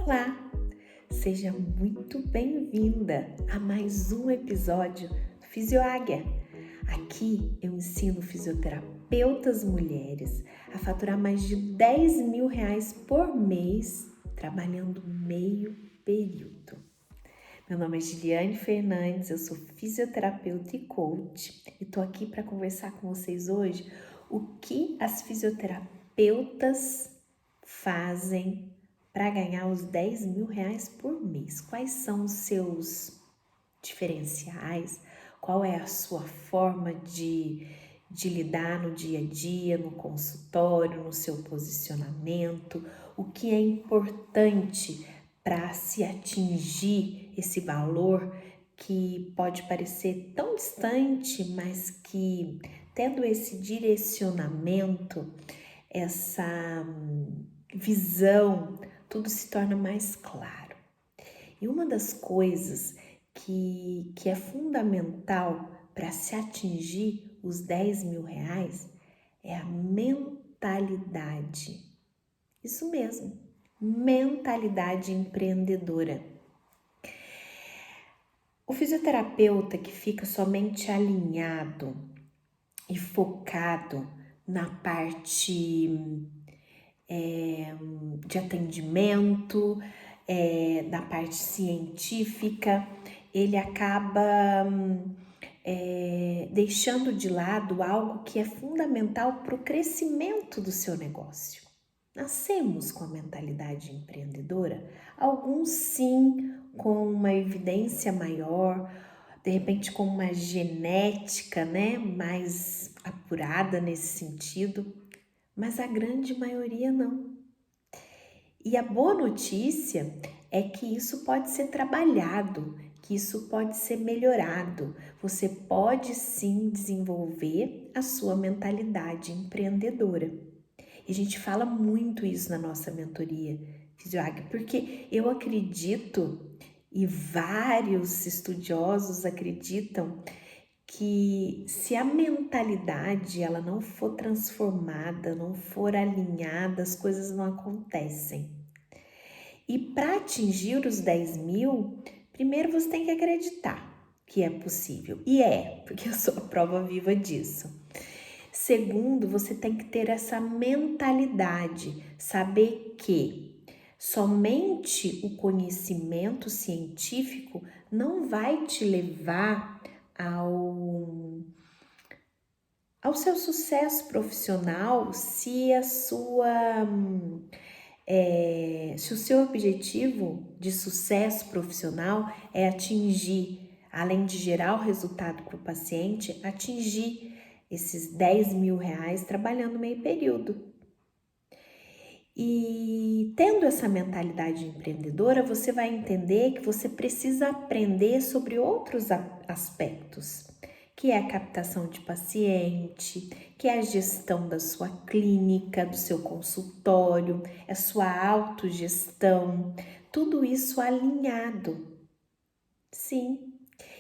Olá, seja muito bem-vinda a mais um episódio do Fisioáguia. Aqui eu ensino fisioterapeutas mulheres a faturar mais de R$ 10.000 por mês trabalhando meio período. Meu nome é Giliane Fernandes, eu sou fisioterapeuta e coach e tô aqui para conversar com vocês hoje o que as fisioterapeutas fazem para ganhar os R$ 10.000 por mês. Quais são os seus diferenciais? Qual é a sua forma de lidar no dia a dia, no consultório, no seu posicionamento? O que é importante para se atingir esse valor que pode parecer tão distante, mas que tendo esse direcionamento, essa visão, tudo se torna mais claro. E uma das coisas que é fundamental para se atingir os R$ 10.000 é a mentalidade. Isso mesmo, mentalidade empreendedora. O fisioterapeuta que fica somente alinhado e focado na parte de atendimento, da parte científica, ele acaba deixando de lado algo que é fundamental para o crescimento do seu negócio. Nascemos com a mentalidade empreendedora, alguns sim com uma evidência maior, de repente com uma genética, mais apurada nesse sentido, mas a grande maioria não. E a boa notícia é que isso pode ser trabalhado, que isso pode ser melhorado. Você pode sim desenvolver a sua mentalidade empreendedora. E a gente fala muito isso na nossa mentoria Fisioag, porque eu acredito, e vários estudiosos acreditam, que se a mentalidade ela não for transformada, não for alinhada, as coisas não acontecem. E para atingir os 10.000, primeiro você tem que acreditar que é possível. E porque eu sou a prova viva disso. Segundo, você tem que ter essa mentalidade, saber que somente o conhecimento científico não vai te levar ao seu sucesso profissional se se o seu objetivo de sucesso profissional é atingir, além de gerar o resultado para o paciente, atingir esses R$ 10.000 trabalhando meio período. E tendo essa mentalidade empreendedora, você vai entender que você precisa aprender sobre outros aspectos, que é a captação de paciente, que é a gestão da sua clínica, do seu consultório, a sua autogestão, tudo isso alinhado. Sim.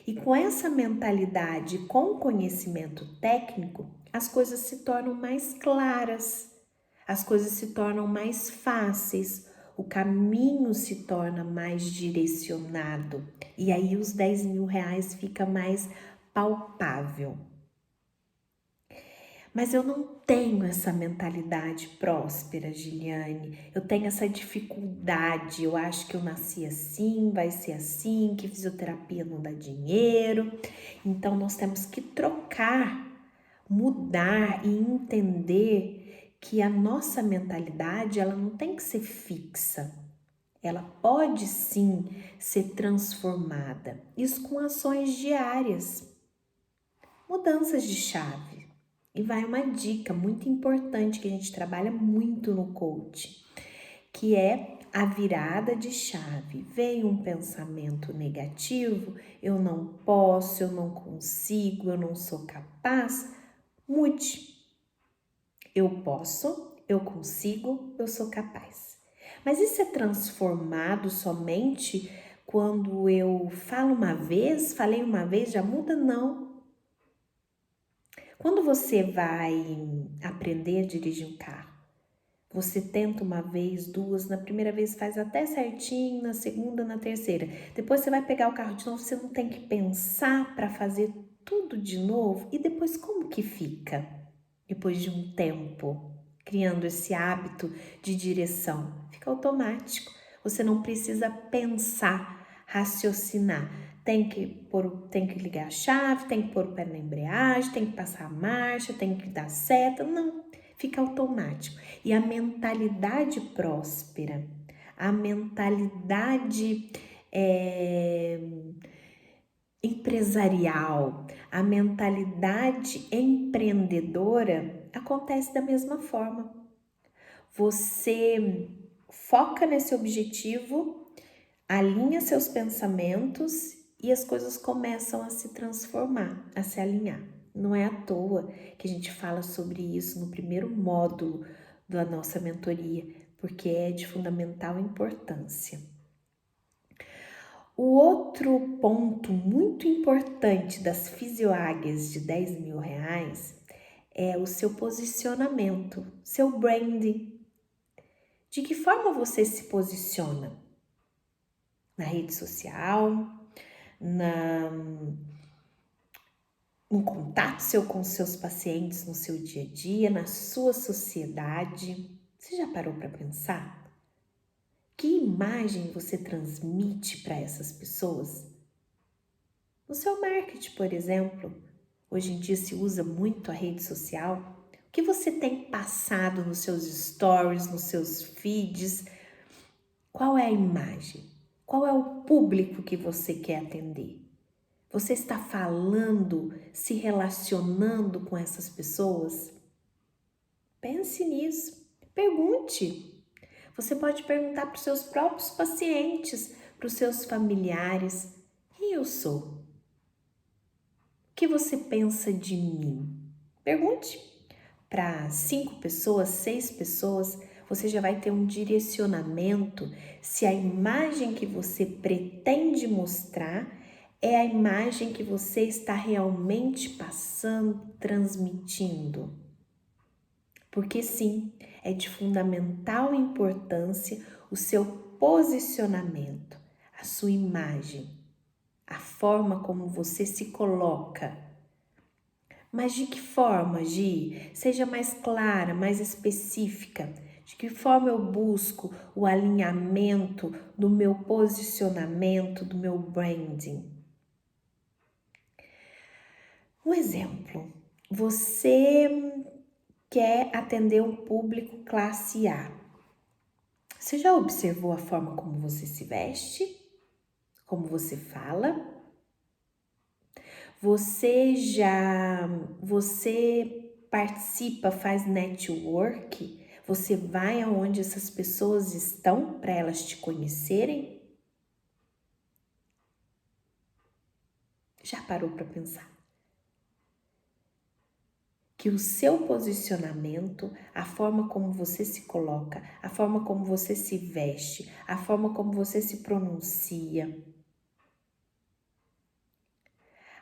E com essa mentalidade, com conhecimento técnico, as coisas se tornam mais claras, as coisas se tornam mais fáceis, o caminho se torna mais direcionado e aí os R$ 10.000 fica mais palpável. Mas eu não tenho essa mentalidade próspera, Giliane. Eu tenho essa dificuldade. Eu acho que eu nasci assim, vai ser assim, que fisioterapia não dá dinheiro. Então nós temos que trocar, mudar e entender que a nossa mentalidade, ela não tem que ser fixa. Ela pode sim ser transformada. Isso com ações diárias. Mudanças de chave. E vai uma dica muito importante que a gente trabalha muito no coach, que é a virada de chave. Veio um pensamento negativo, eu não posso, eu não consigo, eu não sou capaz. Mude. Eu posso, eu consigo, eu sou capaz. Mas isso é transformado somente quando eu falei uma vez, já muda? Não. Quando você vai aprender a dirigir um carro, Você tenta uma vez, duas, na primeira vez faz até certinho, na segunda, na terceira. Depois você vai pegar o carro de novo, você não tem que pensar para fazer tudo de novo. E depois como que fica? Depois de um tempo, criando esse hábito de direção, fica automático. Você não precisa pensar, raciocinar. Tem que ligar a chave, tem que pôr o pé na embreagem, tem que passar a marcha, tem que dar seta. Não, fica automático. E a mentalidade próspera, a mentalidade empresarial, a mentalidade empreendedora acontece da mesma forma. Você foca nesse objetivo, alinha seus pensamentos e as coisas começam a se transformar, a se alinhar. Não é à toa que a gente fala sobre isso no primeiro módulo da nossa mentoria, porque é de fundamental importância. O outro ponto muito importante das fisioáguias de R$ 10.000 é o seu posicionamento, seu branding. De que forma você se posiciona? Na rede social, no contato com seus pacientes no seu dia a dia, na sua sociedade. Você já parou para pensar? Que imagem você transmite para essas pessoas? No seu marketing, por exemplo, hoje em dia se usa muito a rede social. O que você tem passado nos seus stories, nos seus feeds? Qual é a imagem? Qual é o público que você quer atender? Você está falando, se relacionando com essas pessoas? Pense nisso. Pergunte. Você pode perguntar para os seus próprios pacientes, para os seus familiares: quem eu sou? O que você pensa de mim? Pergunte. Para 5 pessoas, 6 pessoas, você já vai ter um direcionamento se a imagem que você pretende mostrar é a imagem que você está realmente passando, transmitindo. Porque sim, é de fundamental importância o seu posicionamento, a sua imagem, a forma como você se coloca. Mas de que forma, Gi? Seja mais clara, mais específica. De que forma eu busco o alinhamento do meu posicionamento, do meu branding? Um exemplo. Você quer atender um público classe A. Você já observou a forma como você se veste? Como você fala? Você participa, faz network? Você vai aonde essas pessoas estão para elas te conhecerem? Já parou para pensar? Que o seu posicionamento, a forma como você se coloca, a forma como você se veste, a forma como você se pronuncia,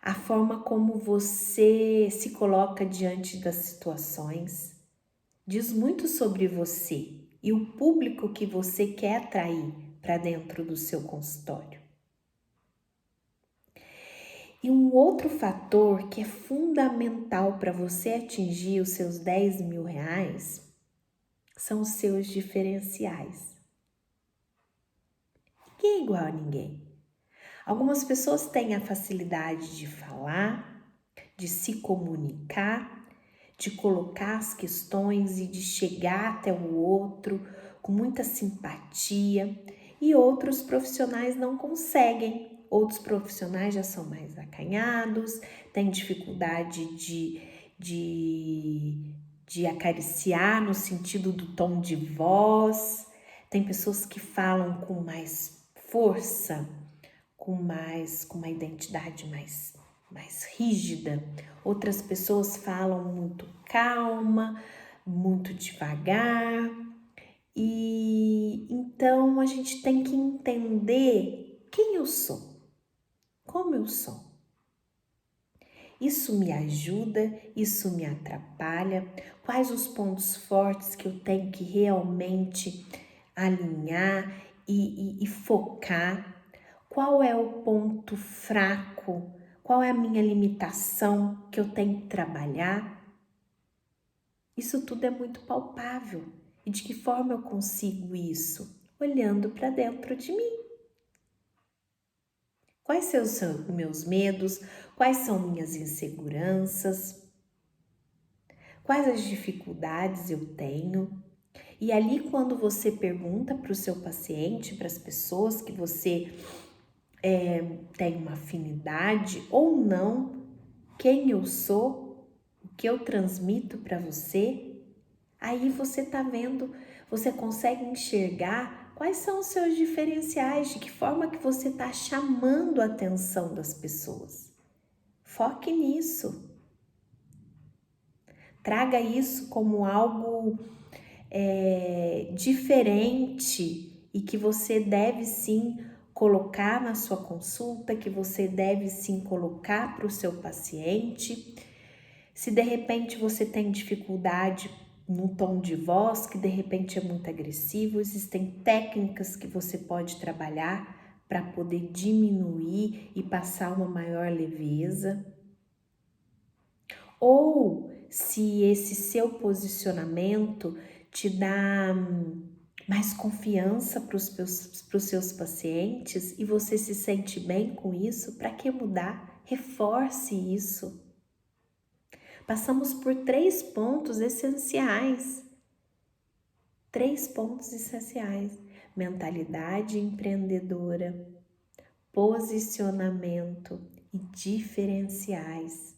a forma como você se coloca diante das situações, diz muito sobre você e o público que você quer atrair para dentro do seu consultório. E um outro fator que é fundamental para você atingir os seus R$ 10.000 são os seus diferenciais. Ninguém é igual a ninguém. Algumas pessoas têm a facilidade de falar, de se comunicar, de colocar as questões e de chegar até o outro com muita simpatia, e outros profissionais não conseguem. Outros profissionais já são mais acanhados, têm dificuldade de acariciar no sentido do tom de voz. Tem pessoas que falam com mais força, com uma identidade mais rígida. Outras pessoas falam muito calma, muito devagar. E então a gente tem que entender quem eu sou, como eu sou. Isso me ajuda? Isso me atrapalha? Quais os pontos fortes que eu tenho que realmente alinhar e focar? Qual é o ponto fraco? Qual é a minha limitação que eu tenho que trabalhar? Isso tudo é muito palpável. E de que forma eu consigo isso? Olhando para dentro de mim. Quais são os meus medos? Quais são minhas inseguranças? Quais as dificuldades eu tenho? E ali, quando você pergunta para o seu paciente, para as pessoas que você tem uma afinidade ou não, quem eu sou, o que eu transmito para você, aí você tá vendo, você consegue enxergar quais são os seus diferenciais, de que forma que você tá chamando a atenção das pessoas. Foque nisso. Traga isso como algo diferente e que você deve sim colocar na sua consulta, que você deve sim colocar para o seu paciente. Se de repente você tem dificuldade no tom de voz, que de repente é muito agressivo, existem técnicas que você pode trabalhar para poder diminuir e passar uma maior leveza. Ou se esse seu posicionamento te dá mais confiança para os seus pacientes e você se sente bem com isso, para que mudar? Reforce isso. Passamos por 3 pontos essenciais. 3 pontos essenciais: mentalidade empreendedora, posicionamento e diferenciais.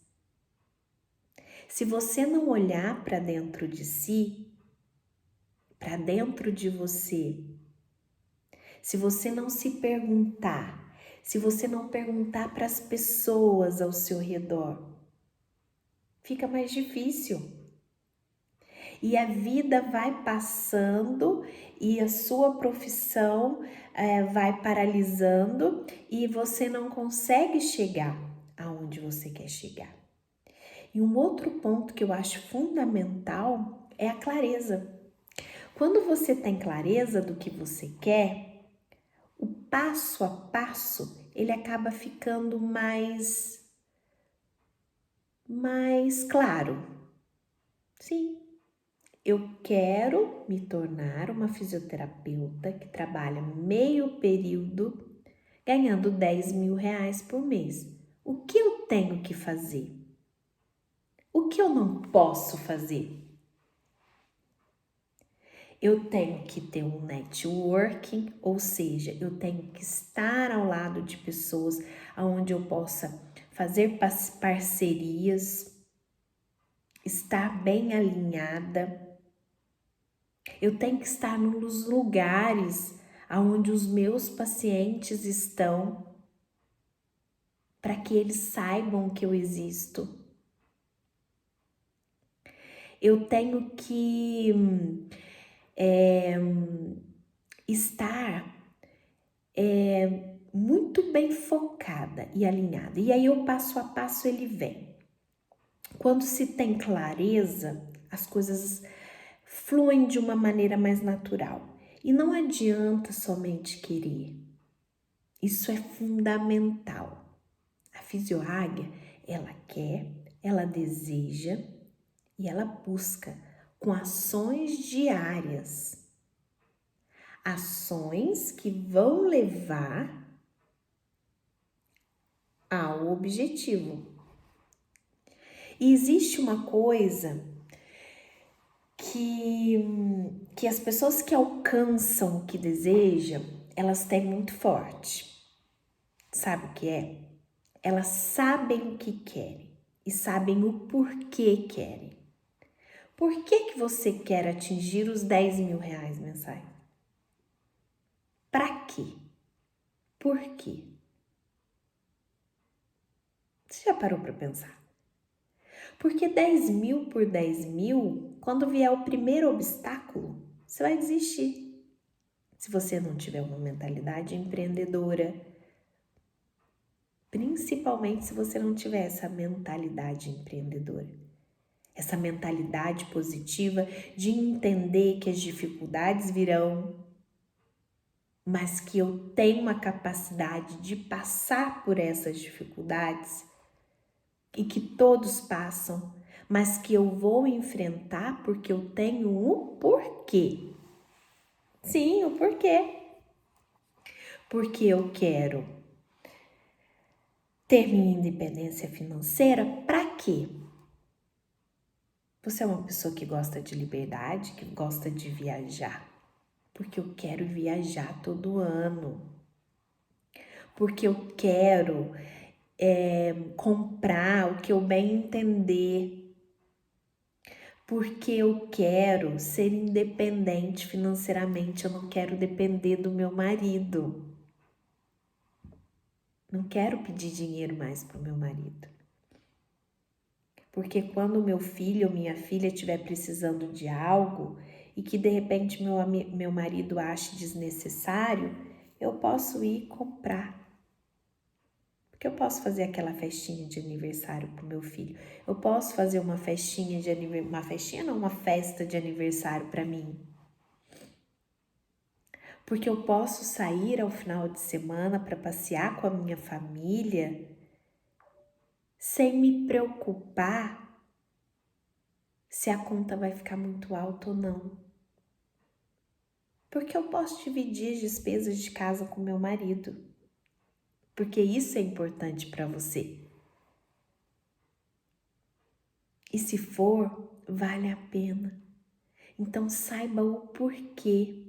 Se você não olhar para dentro de si, para dentro de você, se você não se perguntar, se você não perguntar para as pessoas ao seu redor, fica mais difícil. E a vida vai passando e a sua profissão vai paralisando e você não consegue chegar aonde você quer chegar. E um outro ponto que eu acho fundamental é a clareza. Quando você tem clareza do que você quer, o passo a passo ele acaba ficando mais claro. Sim, eu quero me tornar uma fisioterapeuta que trabalha meio período ganhando 10 mil reais por mês. O que eu tenho que fazer? O que eu não posso fazer? Eu tenho que ter um networking, ou seja, eu tenho que estar ao lado de pessoas onde eu possa fazer parcerias, estar bem alinhada. Eu tenho que estar nos lugares onde os meus pacientes estão, para que eles saibam que eu existo. Eu tenho que estar muito bem focada e alinhada. E aí o passo a passo ele vem. Quando se tem clareza, as coisas fluem de uma maneira mais natural. E não adianta somente querer. Isso é fundamental. A fisioáguia, ela quer, ela deseja e ela busca com ações diárias. Ações que vão levar ao objetivo. E existe uma coisa que as pessoas que alcançam o que desejam, elas têm muito forte. Sabe o que é? Elas sabem o que querem e sabem o porquê querem. Por que você quer atingir os 10 mil reais mensais? Para quê? Por quê? Você já parou para pensar? Porque 10 mil por 10 mil, quando vier o primeiro obstáculo, você vai desistir. Se você não tiver uma mentalidade empreendedora, principalmente se você não tiver essa mentalidade empreendedora, essa mentalidade positiva de entender que as dificuldades virão, mas que eu tenho uma capacidade de passar por essas dificuldades e que todos passam, mas que eu vou enfrentar porque eu tenho um porquê. Sim, o porquê. Porque eu quero ter minha independência financeira, para quê? Você é uma pessoa que gosta de liberdade, que gosta de viajar. Porque eu quero viajar todo ano. Porque eu quero comprar o que eu bem entender. Porque eu quero ser independente financeiramente, eu não quero depender do meu marido. Não quero pedir dinheiro mais para o meu marido. Porque quando meu filho ou minha filha estiver precisando de algo e que de repente meu marido ache desnecessário, eu posso ir comprar. Porque eu posso fazer aquela festinha de aniversário para o meu filho. Eu posso fazer uma festinha de aniversário, uma festa de aniversário para mim. Porque eu posso sair ao final de semana para passear com a minha família sem me preocupar se a conta vai ficar muito alta ou não. Porque eu posso dividir as despesas de casa com meu marido. Porque isso é importante para você. E se for, vale a pena. Então saiba o porquê.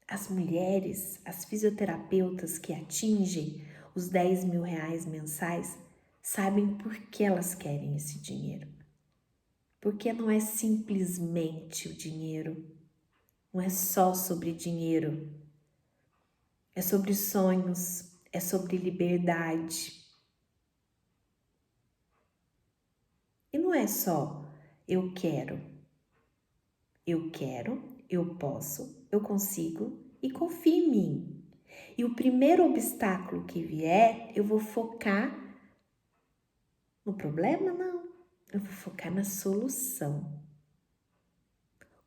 As mulheres, as fisioterapeutas que atingem os 10 mil reais mensais, sabem por que elas querem esse dinheiro. Porque não é simplesmente o dinheiro, não é só sobre dinheiro, é sobre sonhos, é sobre liberdade. E não é só eu quero, eu posso, eu consigo e confio em mim. E o primeiro obstáculo que vier, eu vou focar no problema? Não, eu vou focar na solução.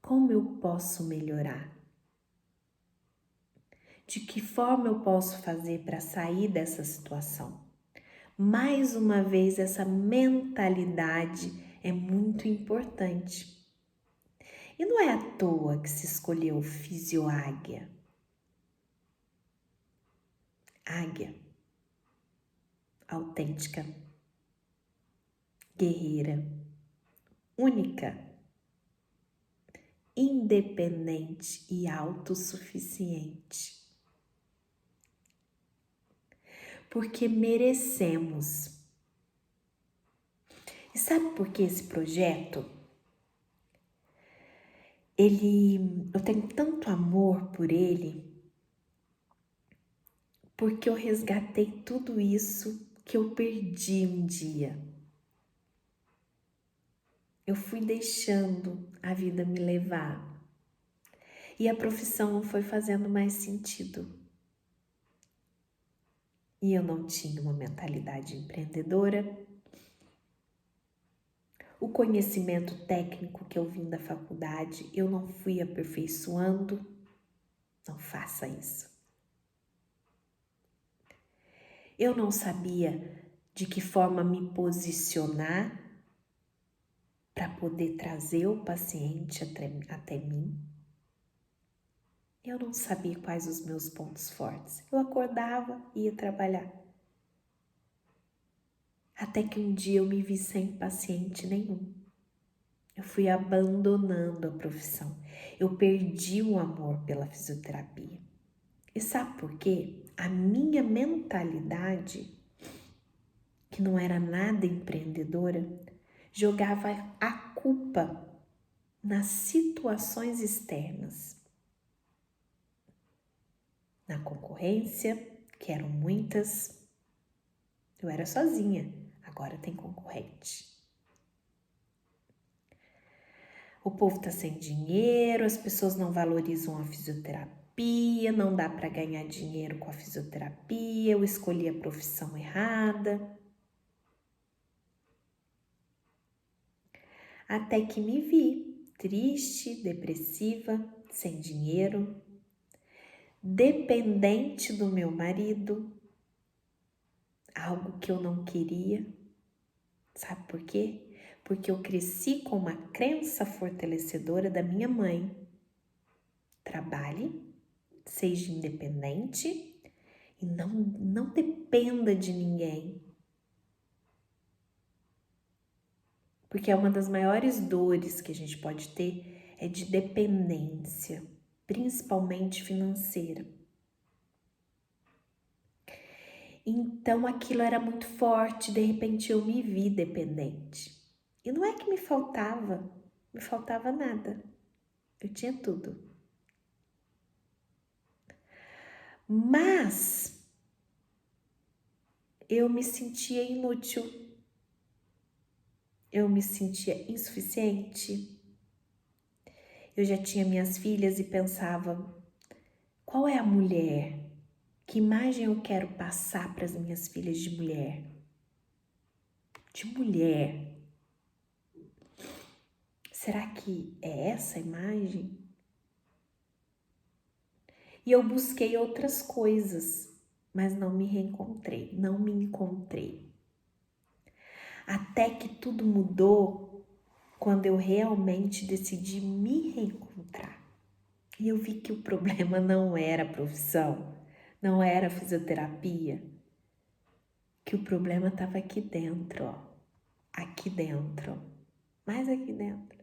Como eu posso melhorar? De que forma eu posso fazer para sair dessa situação? Mais uma vez, essa mentalidade é muito importante. E não é à toa que se escolheu Fisioáguia. Águia, autêntica, guerreira, única, independente e autossuficiente. Porque merecemos. E sabe por que esse projeto? Eu tenho tanto amor por ele, porque eu resgatei tudo isso que eu perdi um dia. Eu fui deixando a vida me levar e a profissão não foi fazendo mais sentido. E eu não tinha uma mentalidade empreendedora. O conhecimento técnico que eu vim da faculdade, eu não fui aperfeiçoando. Não faça isso. Eu não sabia de que forma me posicionar para poder trazer o paciente até mim. Eu não sabia quais os meus pontos fortes. Eu acordava e ia trabalhar. Até que um dia eu me vi sem paciente nenhum. Eu fui abandonando a profissão. Eu perdi o amor pela fisioterapia. E sabe por quê? A minha mentalidade, que não era nada empreendedora, jogava a culpa nas situações externas. Na concorrência, que eram muitas. Eu era sozinha, agora tem concorrente. O povo tá sem dinheiro, as pessoas não valorizam a fisioterapia. fisioterapia, não dá para ganhar dinheiro com a fisioterapia, eu escolhi a profissão errada. Até que me vi triste, depressiva, sem dinheiro, dependente do meu marido, algo que eu não queria. Sabe por quê? Porque eu cresci com uma crença fortalecedora da minha mãe. Trabalhe, seja independente e não dependa de ninguém. Porque é uma das maiores dores que a gente pode ter é de dependência, principalmente financeira. Então aquilo era muito forte, de repente eu me vi dependente. E não é que me faltava nada. Eu tinha tudo. Mas eu me sentia inútil. Eu me sentia insuficiente. Eu já tinha minhas filhas e pensava, qual é a mulher? Que imagem eu quero passar para as minhas filhas de mulher? De mulher. Será que é essa a imagem? E eu busquei outras coisas, mas não me reencontrei, não me encontrei. Até que tudo mudou quando eu realmente decidi me reencontrar. E eu vi que o problema não era a profissão, não era a fisioterapia, que o problema estava aqui dentro, ó. Aqui dentro, mais aqui dentro,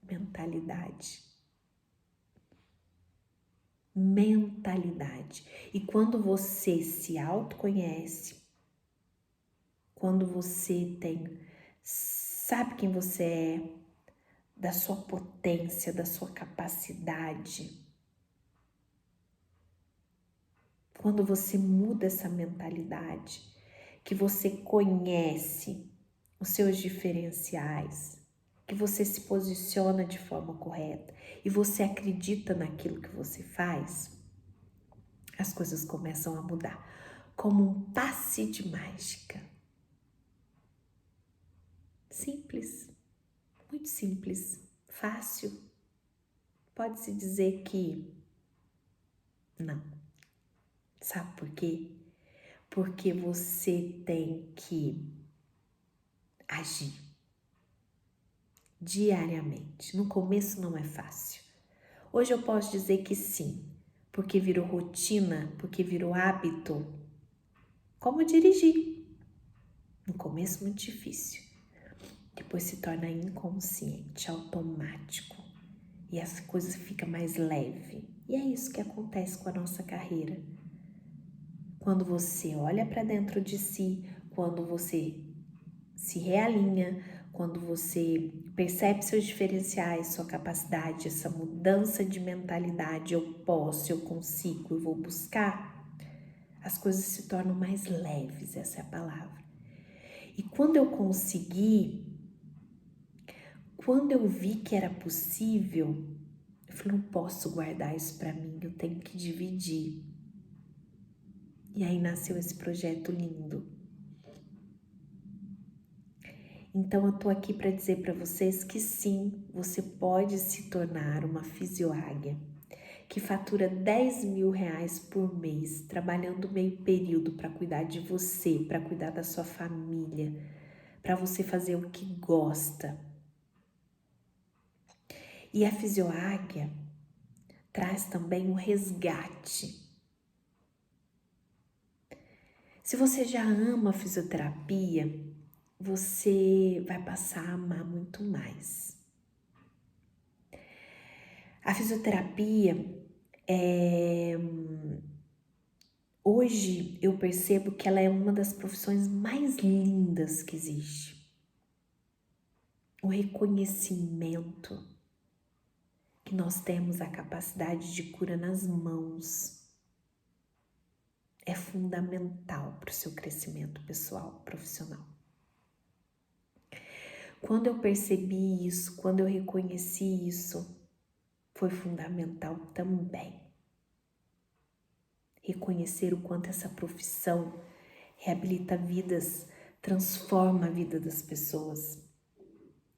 mentalidade. Mentalidade. E quando você se autoconhece, quando você sabe quem você é, da sua potência, da sua capacidade, quando você muda essa mentalidade, que você conhece os seus diferenciais, que você se posiciona de forma correta e você acredita naquilo que você faz, as coisas começam a mudar, como um passe de mágica. Simples, muito simples, fácil. Pode-se dizer que não. Sabe por quê? Porque você tem que agir diariamente. No começo não é fácil. Hoje eu posso dizer que sim, porque virou rotina, porque virou hábito. Como dirigir? No começo muito difícil. Depois se torna inconsciente, automático. E as coisas ficam mais leve. E é isso que acontece com a nossa carreira. Quando você olha para dentro de si, quando você se realinha, quando você percebe seus diferenciais, sua capacidade, essa mudança de mentalidade, eu posso, eu consigo, eu vou buscar, as coisas se tornam mais leves, essa é a palavra. E quando eu consegui, quando eu vi que era possível, eu falei, não posso guardar isso para mim, eu tenho que dividir. E aí nasceu esse projeto lindo. Então eu tô aqui para dizer para vocês que sim, você pode se tornar uma fisioáguia que fatura R$ 10.000 por mês, trabalhando meio período para cuidar de você, para cuidar da sua família, para você fazer o que gosta. E a fisioáguia traz também um resgate. Se você já ama a fisioterapia, você vai passar a amar muito mais. A fisioterapia hoje eu percebo que ela é uma das profissões mais lindas que existe. O reconhecimento que nós temos a capacidade de cura nas mãos é fundamental para o seu crescimento pessoal, profissional. Quando eu percebi isso, quando eu reconheci isso, foi fundamental também. reconhecer o quanto essa profissão reabilita vidas, transforma a vida das pessoas.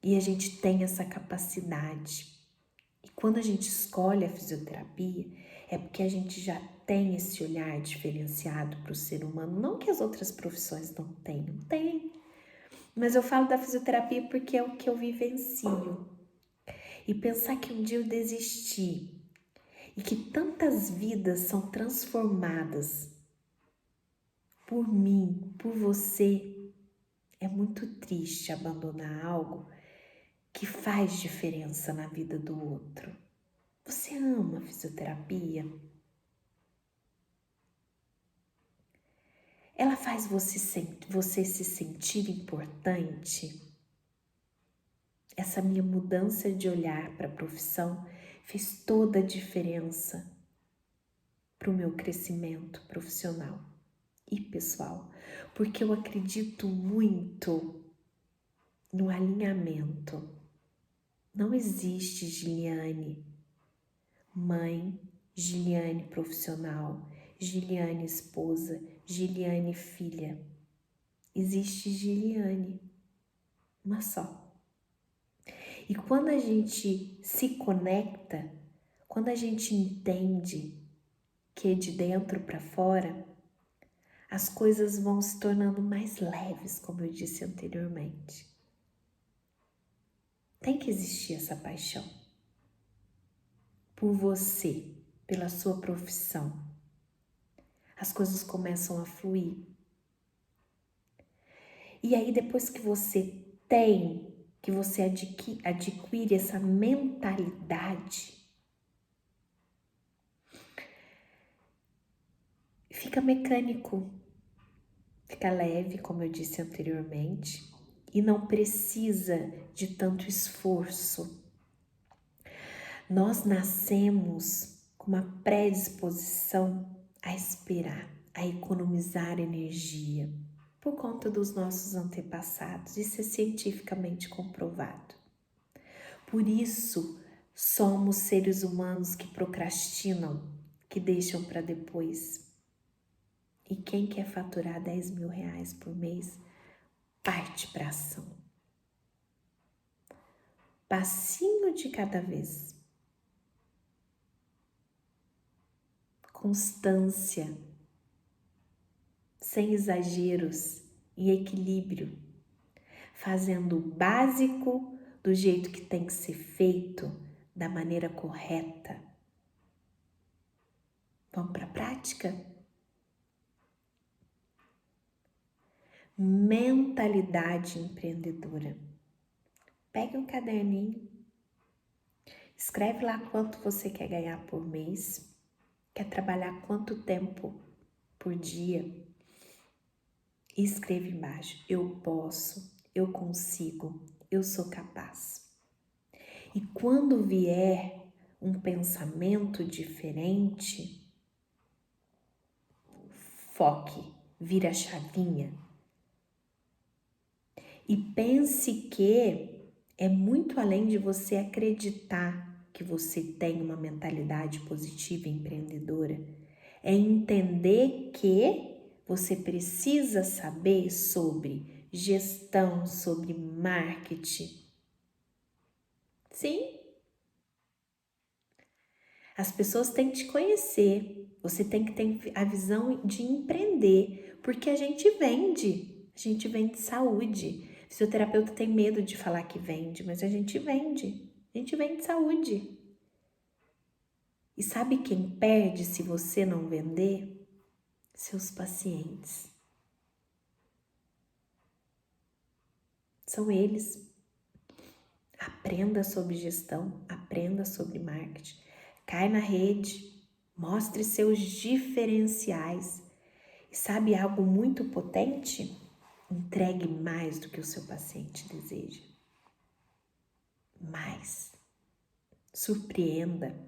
E a gente tem essa capacidade. E quando a gente escolhe a fisioterapia, é porque a gente já tem esse olhar diferenciado para o ser humano. Não que as outras profissões não tenham, tem. Mas eu falo da fisioterapia porque é o que eu vivencio. E pensar que um dia eu desisti e que tantas vidas são transformadas por mim, por você, é muito triste abandonar algo que faz diferença na vida do outro. Você ama a fisioterapia? Ela faz você se sentir importante? Essa minha mudança de olhar para a profissão fez toda a diferença para o meu crescimento profissional e pessoal, porque eu acredito muito no alinhamento. Não existe Giliane mãe, Giliane profissional, Giliane esposa, Giliane filha. Existe Giliane, uma só. E quando a gente se conecta, quando a gente entende que é de dentro para fora, as coisas vão se tornando mais leves, como eu disse anteriormente. Tem que existir essa paixão por você, pela sua profissão. As coisas começam a fluir. E aí, depois que você adquire essa mentalidade, fica mecânico, fica leve, como eu disse anteriormente, e não precisa de tanto esforço. Nós nascemos com uma predisposição a esperar, a economizar energia, por conta dos nossos antepassados. Isso é cientificamente comprovado. Por isso, somos seres humanos que procrastinam, que deixam para depois. E quem quer faturar 10 mil reais por mês, parte para ação. Passinho de cada vez. Constância, sem exageros e equilíbrio, fazendo o básico do jeito que tem que ser feito, da maneira correta. Vamos para a prática? Mentalidade empreendedora. Pegue um caderninho, escreve lá quanto você quer ganhar por mês, quer trabalhar quanto tempo por dia e escreva embaixo: eu posso, eu consigo, eu sou capaz. E quando vier um pensamento diferente, foque, vira a chavinha e pense que é muito além de você acreditar que você tem uma mentalidade positiva e empreendedora. É entender que você precisa saber sobre gestão, sobre marketing. Sim, as pessoas têm que te conhecer, você tem que ter a visão de empreender, porque a gente vende saúde. Fisioterapeuta tem medo de falar que vende, mas a gente vende saúde. E sabe quem perde se você não vender? Seus pacientes. São eles. Aprenda sobre gestão, aprenda sobre marketing. Cai na rede, mostre seus diferenciais. E sabe algo muito potente? Entregue mais do que o seu paciente deseja. Mais. Surpreenda.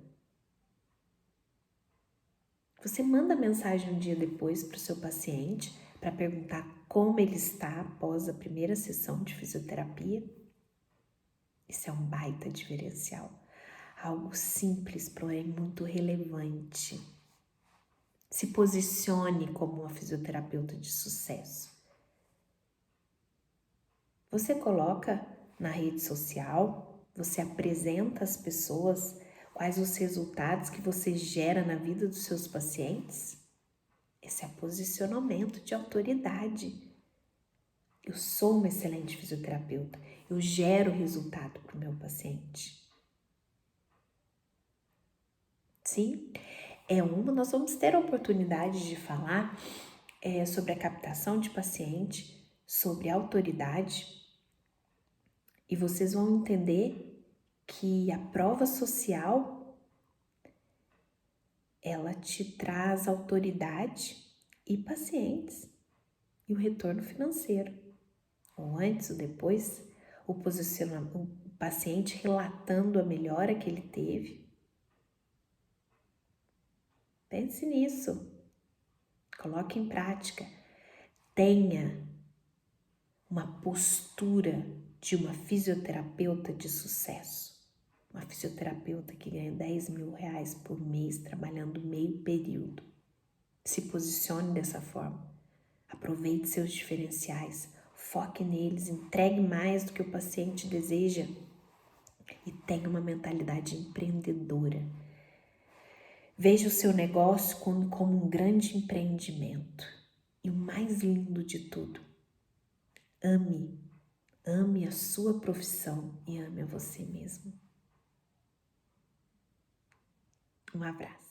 Você manda mensagem um dia depois para o seu paciente para perguntar como ele está após a primeira sessão de fisioterapia. Isso é um baita diferencial. Algo simples, porém muito relevante. Se posicione como uma fisioterapeuta de sucesso. Você coloca na rede social, você apresenta às pessoas quais os resultados que você gera na vida dos seus pacientes? Esse é posicionamento de autoridade. Eu sou uma excelente fisioterapeuta, eu gero resultado para o meu paciente. Sim, nós vamos ter a oportunidade de falar sobre a captação de paciente, sobre autoridade, e vocês vão entender que a prova social, ela te traz autoridade e pacientes e o retorno financeiro. Ou antes ou depois, o paciente relatando a melhora que ele teve. Pense nisso, coloque em prática, tenha uma postura de uma fisioterapeuta de sucesso. Uma fisioterapeuta que ganha 10 mil reais por mês trabalhando meio período. Se posicione dessa forma. Aproveite seus diferenciais, foque neles, entregue mais do que o paciente deseja e tenha uma mentalidade empreendedora. Veja o seu negócio como um grande empreendimento. E o mais lindo de tudo, ame a sua profissão e ame a você mesmo. Um abraço.